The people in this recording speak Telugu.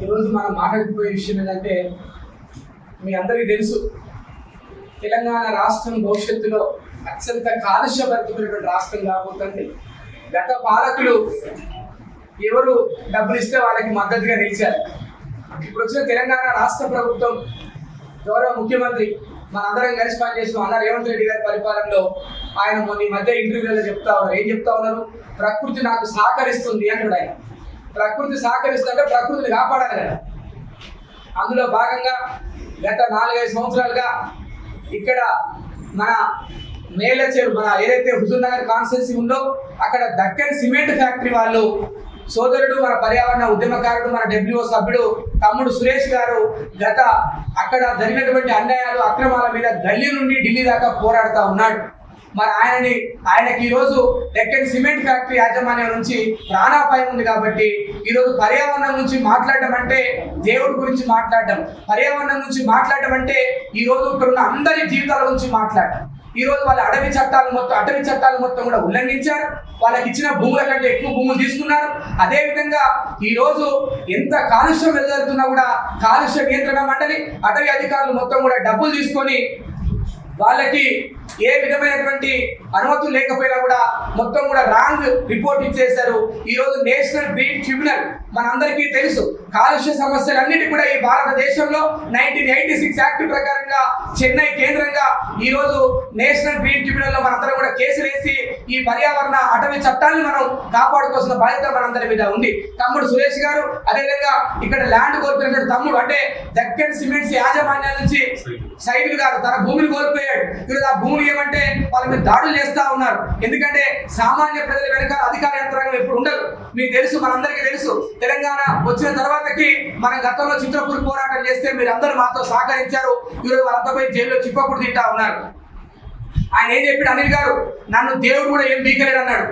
ఈరోజు మనం మాట్లాడుకునే విషయం ఏంటంటే మీ అందరికీ తెలుసు తెలంగాణ రాష్ట్రం భవిష్యత్తులో అత్యంత కాలుష్యభరితమైనటువంటి రాష్ట్రం కాబోతుంది. గత పాలకులు ఎవరు డబ్బులు ఇస్తే వాళ్ళకి మద్దతుగా నిలిచారు. ఇప్పుడు వచ్చిన తెలంగాణ రాష్ట్ర ప్రభుత్వం గౌరవ ముఖ్యమంత్రి మనందరం కలిసి పనిచేసిన అన్న రేవంత్ రెడ్డి గారి పరిపాలనలో ఆయన మొన్న మధ్య ఇంటర్వ్యూలలో చెప్తా ఉన్నారు. ఏం చెప్తా ఉన్నారు? ప్రకృతి నాకు సహకరిస్తుంది అంటాడు ఆయన. ప్రకృతి సహకరిస్తుంటే ప్రకృతిని కాపాడాలి కదా. అందులో భాగంగా గత 4-5 సంవత్సరాలుగా ఇక్కడ మన మేలచేరు మన ఏదైతే హుజూర్ నగర్ కాన్స్టిట్యున్సీ ఉందో అక్కడ దక్కన్ సిమెంట్ ఫ్యాక్టరీ వాళ్ళు సోదరుడు మన పర్యావరణ ఉద్యమకారుడు మన డబ్ల్యూఓ సభ్యుడు తమ్ముడు సురేష్ గారు గత అక్కడ జరిగినటువంటి అన్యాయాలు అక్రమాల మీద గల్లీ నుండి ఢిల్లీ దాకా పోరాడుతూ ఉన్నాడు. మరి ఆయనకి ఈరోజు డెక్కన్ సిమెంట్ ఫ్యాక్టరీ యాజమాన్యం నుంచి ప్రాణాపాయం ఉంది. కాబట్టి ఈరోజు పర్యావరణం నుంచి మాట్లాడడం అంటే దేవుడి గురించి మాట్లాడడం, పర్యావరణం నుంచి మాట్లాడడం అంటే ఈరోజు ఇక్కడ ఉన్న అందరి జీవితాల గురించి మాట్లాడడం. ఈరోజు వాళ్ళ అటవీ చట్టాలు మొత్తం కూడా ఉల్లంఘించారు. వాళ్ళకి ఇచ్చిన భూముల కంటే ఎక్కువ భూములు తీసుకున్నారు. అదేవిధంగా ఈరోజు ఎంత కాలుష్యం వెళ్తున్నా కూడా కాలుష్య నియంత్రణ మండలి అటవీ అధికారులు మొత్తం కూడా డబ్బులు తీసుకొని వాళ్ళకి ఏ విధమైనటువంటి అనుమతులు లేకపోయినా కూడా మొత్తం కూడా రాంగ్ రిపోర్ట్ ఇచ్చేశారు. ఈరోజు నేషనల్ గ్రీన్ ట్రిబ్యునల్ మనందరికీ తెలుసు కాలుష్య సమస్యలన్నిటి కూడా ఈ భారతదేశంలో 1986 యాక్ట్ ప్రకారంగా చెన్నై కేంద్రంగా ఈరోజు నేషనల్ గ్రీన్ ట్రిబ్యునల్లో మనందరం కూడా కేసులు వేసి ఈ పర్యావరణ అటవీ చట్టాన్ని మనం కాపాడుకోవాల్సిన బాధ్యత మనందరి మీద ఉంది. తమ్ముడు సురేష్ గారు అదేవిధంగా ఇక్కడ ల్యాండ్ కోల్పోయినటువంటి తమ్ముడు అంటే దక్కన్ సిమెంట్స్ యాజమాన్యాల నుంచి సైదులు గారు తన భూమిని కోల్పోయాడు. ఈరోజు ఆ భూములు ఏమంటే వాళ్ళ మీద దాడులు చేస్తా ఉన్నారు. ఎందుకంటే సామాన్య ప్రజల వెనుక అధికార యంత్రాంగం ఎప్పుడు ఉండదు. మీకు తెలుసు, మనందరికీ తెలుసు. తెలంగాణ వచ్చిన తర్వాతకి మనం గతంలో చిత్రపూర్ పోరాటం చేస్తే మీరు అందరూ మాతో సహకరించారు. ఈరోజు వాళ్ళంతా పోయి జైల్లో చిప్పకూడు తింటా ఉన్నారు. ఆయన ఏం చెప్పాడు? అనిల్ గారు నన్ను దేవుడు కూడా ఏం బీకలేడు అన్నాడు.